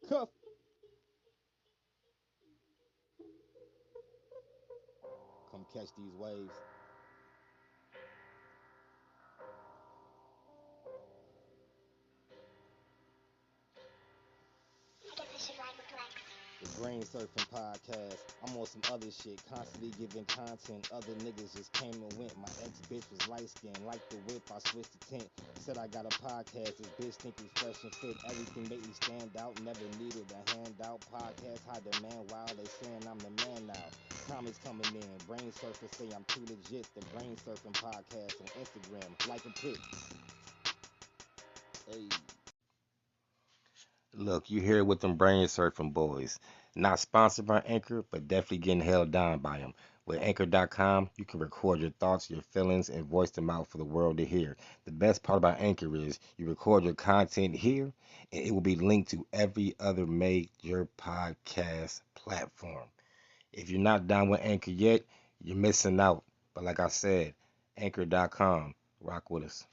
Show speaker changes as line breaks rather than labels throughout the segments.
Cuff. Come catch these waves. The BrainSurfin podcast. I'm on some other shit, constantly giving content. Other niggas just came and went. My ex bitch was light skinned, like the whip. I switched the tint. Said I got a podcast. This bitch think we fresh and fit. Everything make me stand out. Never needed a handout. Podcast high demand. Wow, they saying I'm the man now. Comments coming in. BrainSurfin say I'm too legit. The BrainSurfin podcast on Instagram. Like a pic. Hey. Look, you hear it with them brain surfing boys. Not sponsored by Anchor, but definitely getting held down by them. With Anchor.com, you can record your thoughts, your feelings, and voice them out for the world to hear. The best part about Anchor is you record your content here, and it will be linked to every other major podcast platform. If you're not down with Anchor yet, you're missing out. But like I said, Anchor.com, rock with us.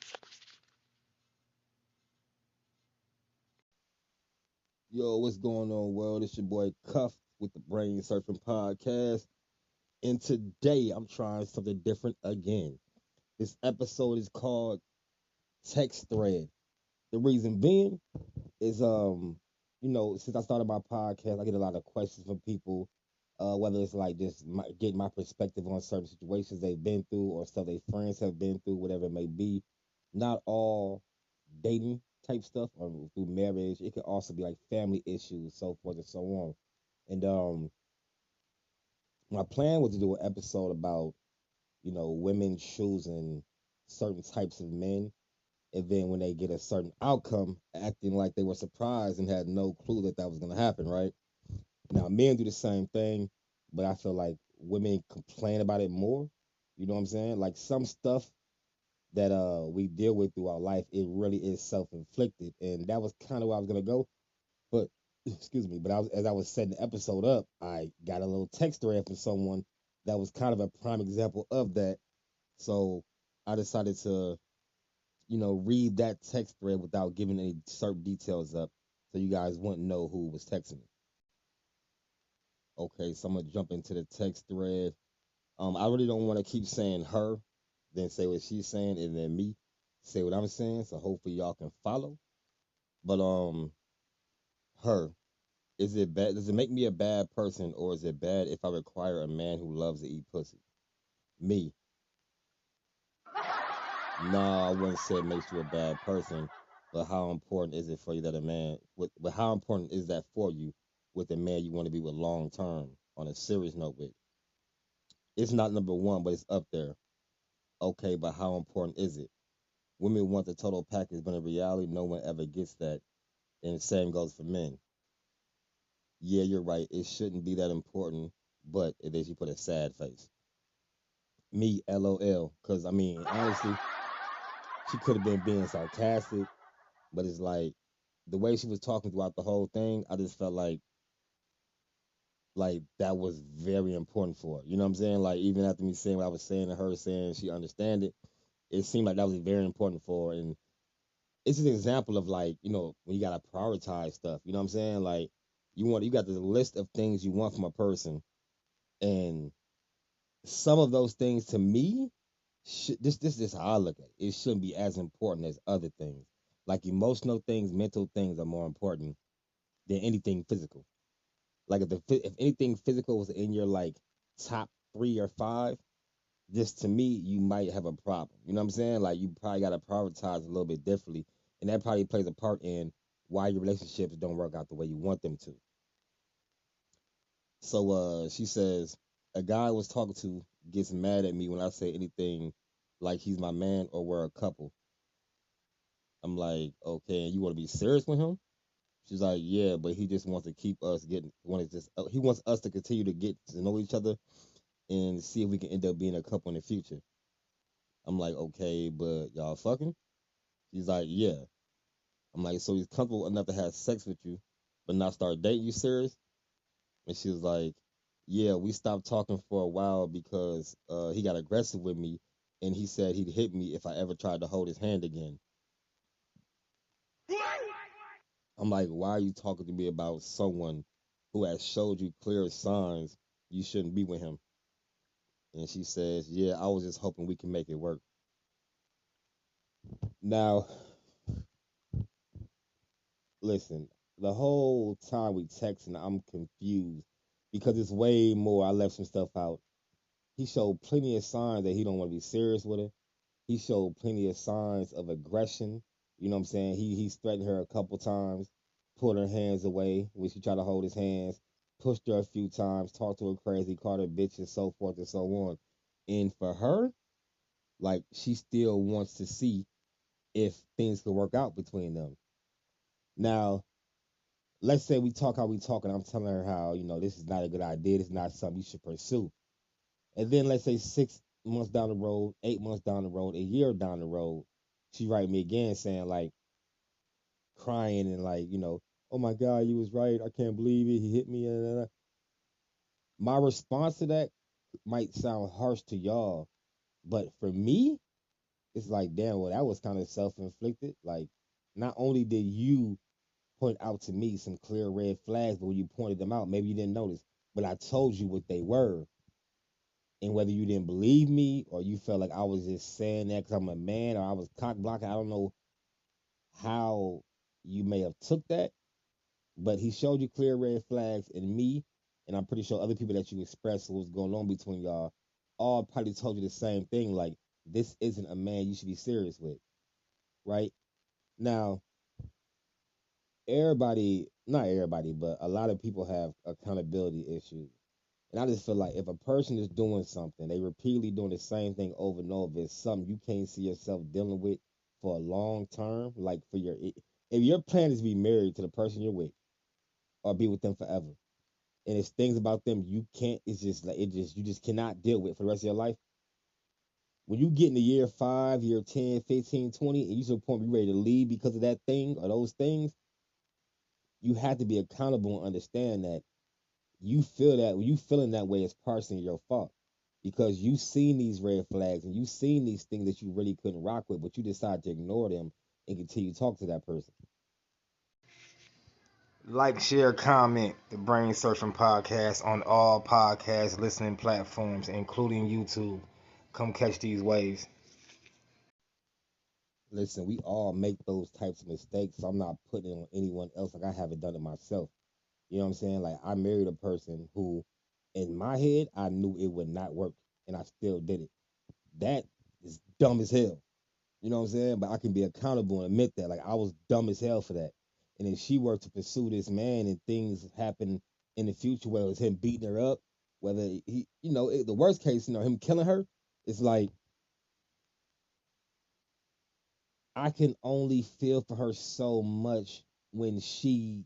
Yo, what's going on, world? It's your boy Cuff with the Brain Surfing Podcast. And today I'm trying something different again. This episode is called Text Thread. The reason being is since I started my podcast, I get a lot of questions from people, whether it's like just getting my perspective on certain situations they've been through or stuff their friends have been through, whatever it may be. Not all dating type stuff or through marriage. It could also be like family issues, so forth and so on. And my plan was to do an episode about, women choosing certain types of men, and then when they get a certain outcome, acting like they were surprised and had no clue that that was going to happen, right? Now, men do the same thing, but I feel like women complain about it more. You know what I'm saying? Like some stuff that we deal with throughout life, it really is self-inflicted, and that was kind of where I was gonna go. But excuse me, but as I was setting the episode up, I got a little text thread from someone that was kind of a prime example of that. So I decided to, read that text thread without giving any certain details up, so you guys wouldn't know who was texting me. Okay, so I'm gonna jump into the text thread. I really don't want to keep saying her, then say what she's saying, and then me say what I'm saying. So hopefully y'all can follow. But her. Is it bad? Does it make me a bad person, or is it bad if I require a man who loves to eat pussy? Me. Nah, I wouldn't say it makes you a bad person, but how important is it for you that a man but how important is that for you with a man you want to be with long term on a serious note with? It's not number one, but it's up there. Okay, but how important is it? Women want the total package, but in reality, no one ever gets that. And the same goes for men. Yeah, you're right. It shouldn't be that important, but it is. You put a sad face. Me, LOL. Because, I mean, honestly, she could have been being sarcastic, but it's like the way she was talking throughout the whole thing, I just felt like that was very important for her. You know what I'm saying? Like even after me saying what I was saying and her saying she understand it, it seemed like that was very important for her. And it's an example of like, when you gotta prioritize stuff. You know what I'm saying? Like you got the list of things you want from a person, and some of those things to me, this is how I look at it. It shouldn't be as important as other things. Like emotional things, mental things are more important than anything physical. Like if anything physical was in your like top 3 or 5, just to me you might have a problem. You know what I'm saying? Like you probably got to prioritize a little bit differently, and that probably plays a part in why your relationships don't work out the way you want them to. So she says a guy I was talking to gets mad at me when I say anything like he's my man or we're a couple. I'm like, okay, and you want to be serious with him? She's like, yeah, but he just wants to keep us getting. He wants us to continue to get to know each other and see if we can end up being a couple in the future. I'm like, okay, but y'all fucking? She's like, yeah. I'm like, so he's comfortable enough to have sex with you, but not start dating you serious? And she was like, yeah, we stopped talking for a while because he got aggressive with me, and he said he'd hit me if I ever tried to hold his hand again. I'm like, why are you talking to me about someone who has showed you clear signs you shouldn't be with him? And she says, yeah, I was just hoping we can make it work. Now, listen, the whole time we texting, I'm confused because it's way more. I left some stuff out. He showed plenty of signs that he don't want to be serious with her. He showed plenty of signs of aggression. You know what I'm saying? He's threatened her a couple times, pulled her hands away when she tried to hold his hands, pushed her a few times, talked to her crazy, called her bitch, and so forth and so on. And for her, like she still wants to see if things could work out between them. Now, let's say we talk how we talk, and I'm telling her how this is not a good idea. This is not something you should pursue. And then let's say 6 months down the road, 8 months down the road, a year down the road, she write me again saying like crying and like oh my god, you was right. I can't believe it. He hit me. My response to that might sound harsh to y'all, but for me, it's like damn. Well, that was kind of self inflicted. Like not only did you point out to me some clear red flags, but when you pointed them out, maybe you didn't notice. But I told you what they were. And whether you didn't believe me or you felt like I was just saying that because I'm a man or I was cock blocking, I don't know how you may have took that, but he showed you clear red flags in me, and I'm pretty sure other people that you expressed what was going on between y'all all probably told you the same thing. Like this isn't a man you should be serious with, right? Now, everybody, not everybody, but a lot of people have accountability issues. And I just feel like if a person is doing something, they repeatedly doing the same thing over and over, it's something you can't see yourself dealing with for a long term. Like if your plan is to be married to the person you're with or be with them forever, and it's things about them you can't, it's just like you just cannot deal with for the rest of your life. When you get in the year 5, year 10, 15, 20, and you to the point where you're ready to leave because of that thing or those things, you have to be accountable and understand that you feel that when you feeling that way, it's partially your fault because you seen these red flags and you seen these things that you really couldn't rock with, but you decide to ignore them and continue to talk to that person. Like, share, comment the BrainSurfin podcast on all podcast listening platforms, including YouTube. Come catch these waves. Listen, we all make those types of mistakes, so I'm not putting it on anyone else. Like I haven't done it myself. You know what I'm saying? Like I married a person who, in my head, I knew it would not work, and I still did it. That is dumb as hell. You know what I'm saying? But I can be accountable and admit that. Like I was dumb as hell for that. And if she were to pursue this man and things happen in the future, whether it's him beating her up, whether he, the worst case, him killing her, it's like I can only feel for her so much when she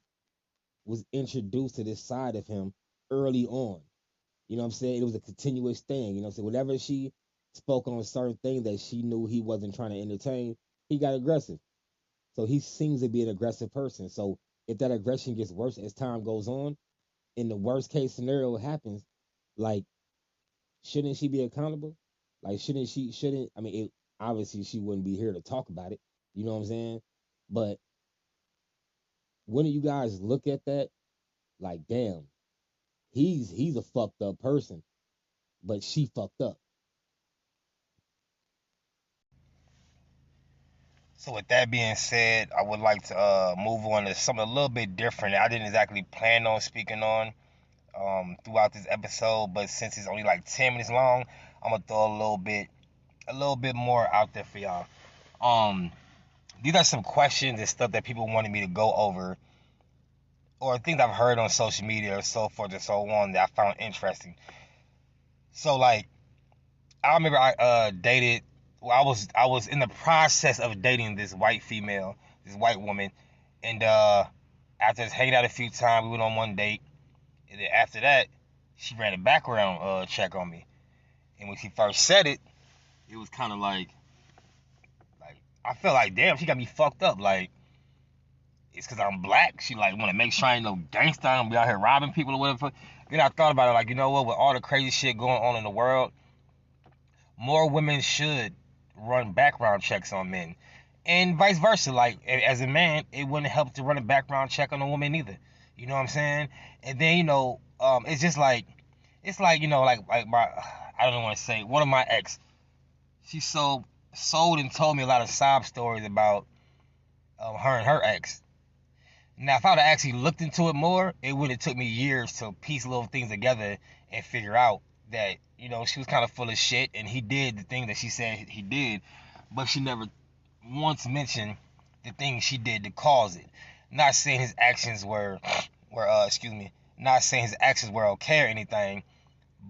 was introduced to this side of him early on. You know what I'm saying? It was a continuous thing. You know what I'm saying? Whenever she spoke on a certain thing that she knew he wasn't trying to entertain, he got aggressive. So he seems to be an aggressive person. So if that aggression gets worse as time goes on, in the worst case scenario happens, like, shouldn't she be accountable? Like, shouldn't, I mean, obviously she wouldn't be here to talk about it. You know what I'm saying? But wouldn't you guys look at that like, damn, he's a fucked up person, but she fucked up.
So with that being said, I would like to move on to something a little bit different that I didn't exactly plan on speaking on throughout this episode, but since it's only like 10 minutes long, I'm gonna throw a little bit more out there for y'all. Um, these are some questions and stuff that people wanted me to go over, or things I've heard on social media or so forth and so on that I found interesting. So like, I remember I dated. Well, I was in the process of dating this white female, this white woman, and after just hanging out a few times, we went on one date, and then after that, she ran a background check on me. And when she first said it, it was kind of like I felt like damn, she got me fucked up. Like it's because I'm black. She like want to make sure I ain't no gangster and be out here robbing people or whatever. Then I thought about it, like you know what, with all the crazy shit going on in the world, more women should run background checks on men. and vice versa. Like as a man, it wouldn't help to run a background check on a woman either. You know what I'm saying? And then it's just like it's like like my I don't want to say one of my ex. She sold and told me a lot of sob stories about her and her ex. Now, if I would have actually looked into it more, it would have took me years to piece little things together and figure out that she was kind of full of shit, and he did the thing that she said he did, but she never once mentioned the things she did to cause it. Not saying his actions were excuse me, not saying his actions were okay or anything,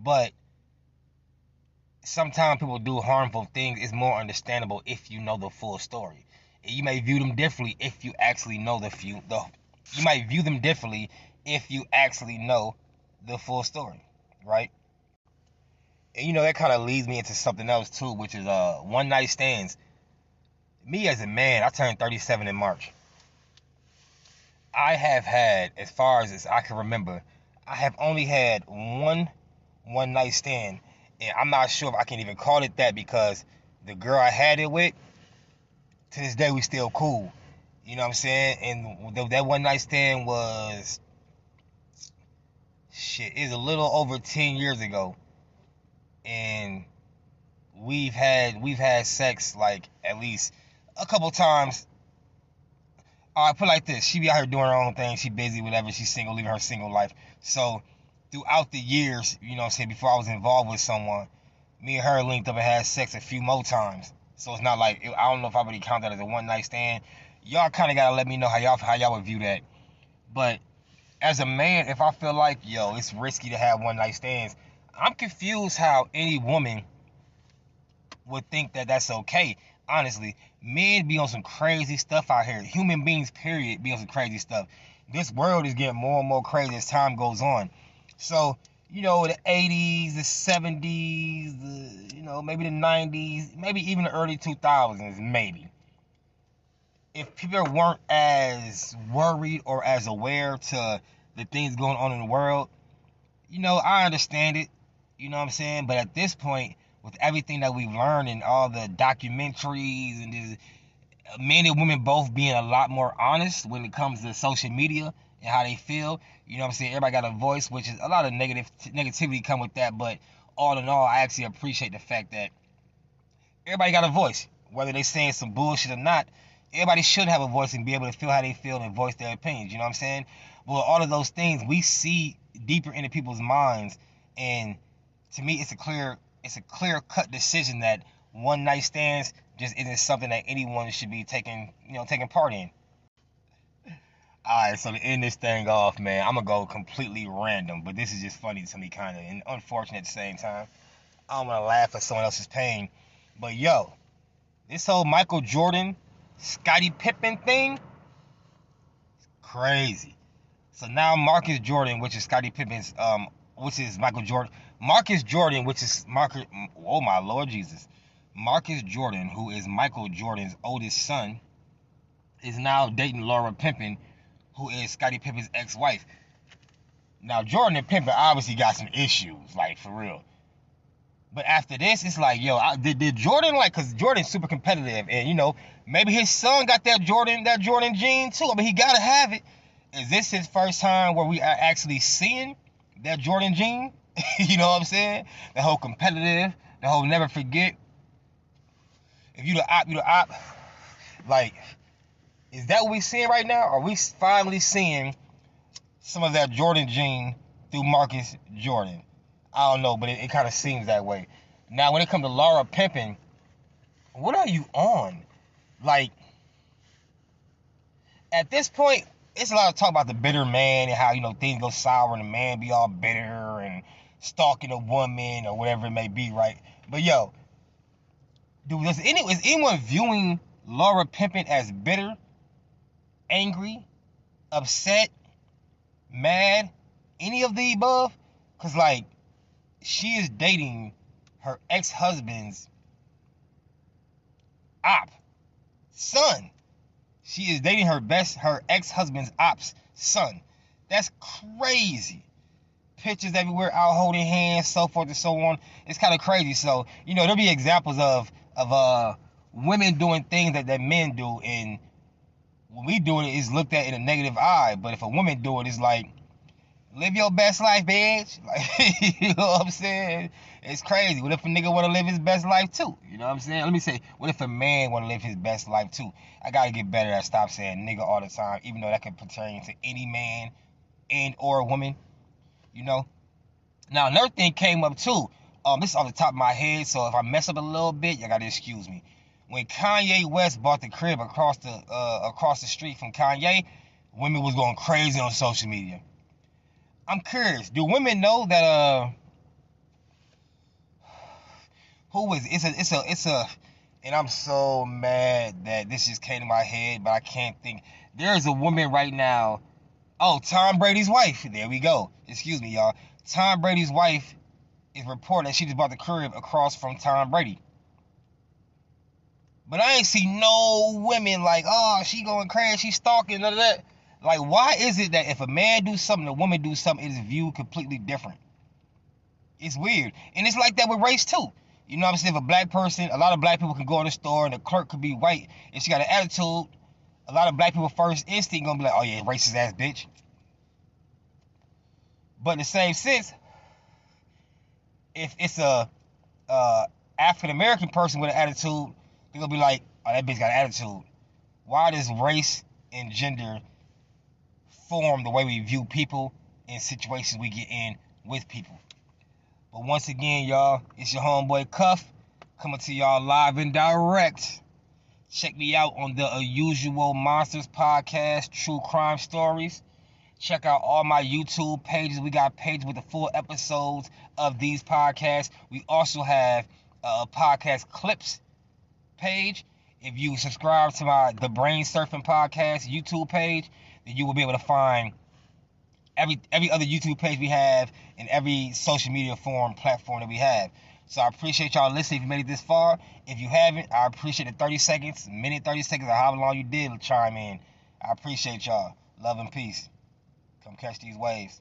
but sometimes people do harmful things. It's more understandable if you know the full story. You may view them differently if you actually know you might view them differently if you actually know the full story, right? And that kind of leads me into something else too, which is one night stands. Me as a man, I turned 37 in March. I have had, as far as I can remember, I have only had one night stand, and I'm not sure if I can even call it that because the girl I had it with, to this day we still cool. You know what I'm saying? And that one night stand was is a little over 10 years ago, and we've had sex like at least a couple times. I put it like this: she be out here doing her own thing. She busy, whatever. She's single, living her single life. So throughout the years, what I'm saying, before I was involved with someone, me and her linked up and had sex a few more times. So it's not like I don't know if I really count that as a one night stand. Y'all kind of gotta let me know how y'all would view that. But as a man, if I feel like it's risky to have one night stands, I'm confused how any woman would think that that's okay. Honestly, men be on some crazy stuff out here. Human beings, period, be on some crazy stuff. This world is getting more and more crazy as time goes on. So, the 80s, the 70s, maybe the 90s, maybe even the early 2000s, maybe. If people weren't as worried or as aware to the things going on in the world, I understand it. You know what I'm saying? But at this point, with everything that we've learned and all the documentaries and men and women both being a lot more honest when it comes to social media and how they feel, you know what I'm saying? Everybody got a voice, which is a lot of negativity come with that. But all in all, I actually appreciate the fact that everybody got a voice, whether they saying some bullshit or not. Everybody should have a voice and be able to feel how they feel and voice their opinions. You know what I'm saying? Well, all of those things we see deeper into people's minds, and to me, it's a clear cut decision that one night stands just isn't something that anyone should be taking part in. All right, so to end this thing off, man, I'm gonna go completely random, but this is just funny to me, kind of, and unfortunate at the same time. I don't want to laugh at someone else's pain, but this whole Michael Jordan, Scottie Pippen thing, crazy. So now Marcus Jordan, which is Scottie Pippen's, which is Michael Jordan, Marcus Jordan, which is oh my Lord Jesus, Marcus Jordan, who is Michael Jordan's oldest son, is now dating Laura Pippen, who is Scottie Pippen's ex-wife. Now Jordan and Pippen obviously got some issues, like for real. But after this, it's like, did Jordan, like, cause Jordan's super competitive, and maybe his son got that Jordan gene too. I mean, he gotta have it. Is this his first time where we are actually seeing that Jordan gene? You know what I'm saying? The whole competitive, the whole never forget. If you the op, you the op. Like, is that what we seeing right now? Are we finally seeing some of that Jordan gene through Marcus Jordan? I don't know, but it kind of seems that way. Now, when it comes to Laura Pippen, what are you on? Like, at this point, it's a lot of talk about the bitter man and how, things go sour and the man be all bitter and stalking a woman or whatever it may be, right? But, is anyone viewing Laura Pippen as bitter, angry, upset, mad, any of the above? Because, like, she is dating her ex-husband's op son. She is dating her ex-husband's op's son. That's crazy. Pictures everywhere, out holding hands, so forth and so on. It's kind of crazy. So, there'll be examples of women doing things that men do, and when we do it, it's looked at in a negative eye. But if a woman do it, it's like, live your best life, bitch. Like, you know what I'm saying? It's crazy. What if a nigga want to live his best life too? You know what I'm saying? Let me say, what if a man want to live his best life too? I gotta get better at stop saying nigga all the time, even though that can pertain to any man and or woman. You know. Now another thing came up too. This is off the top of my head, so if I mess up a little bit, you gotta excuse me. When Kanye West bought the crib across the street from Kanye, women was going crazy on social media. I'm curious, do women know that who is it's a and I'm so mad that this just came to my head, but I can't think. There is a woman right now. Oh, Tom Brady's wife. There we go. Excuse me, y'all. Tom Brady's wife is reported that she just bought the crib across from Tom Brady. But I ain't see no women like, oh, she going crazy, she stalking, none of that. Like, why is it that if a man do something, a woman do something, it is viewed completely different? It's weird. And it's like that with race, too. You know what I'm saying? If a black person, a lot of black people can go in the store and the clerk could be white and she got an attitude, a lot of black people first instinct gonna be like, oh yeah, racist ass bitch. But in the same sense, if it's a African American person with an attitude, they're gonna be like, oh, that bitch got an attitude. Why does race and gender form the way we view people in situations we get in with people? But once again, y'all, it's your homeboy Cuff coming to y'all live and direct. Check me out on the Unusual Monsters podcast, True Crime Stories. Check out all my YouTube pages. We got pages with the full episodes of these podcasts. We also have a podcast clips page. If you subscribe to the BrainSurfin podcast YouTube page, then you will be able to find every other YouTube page we have and every social media platform that we have. So I appreciate y'all listening if you made it this far. If you haven't, I appreciate the 30 seconds, minute 30 seconds, or however long you did to chime in. I appreciate y'all. Love and peace. Come catch these waves.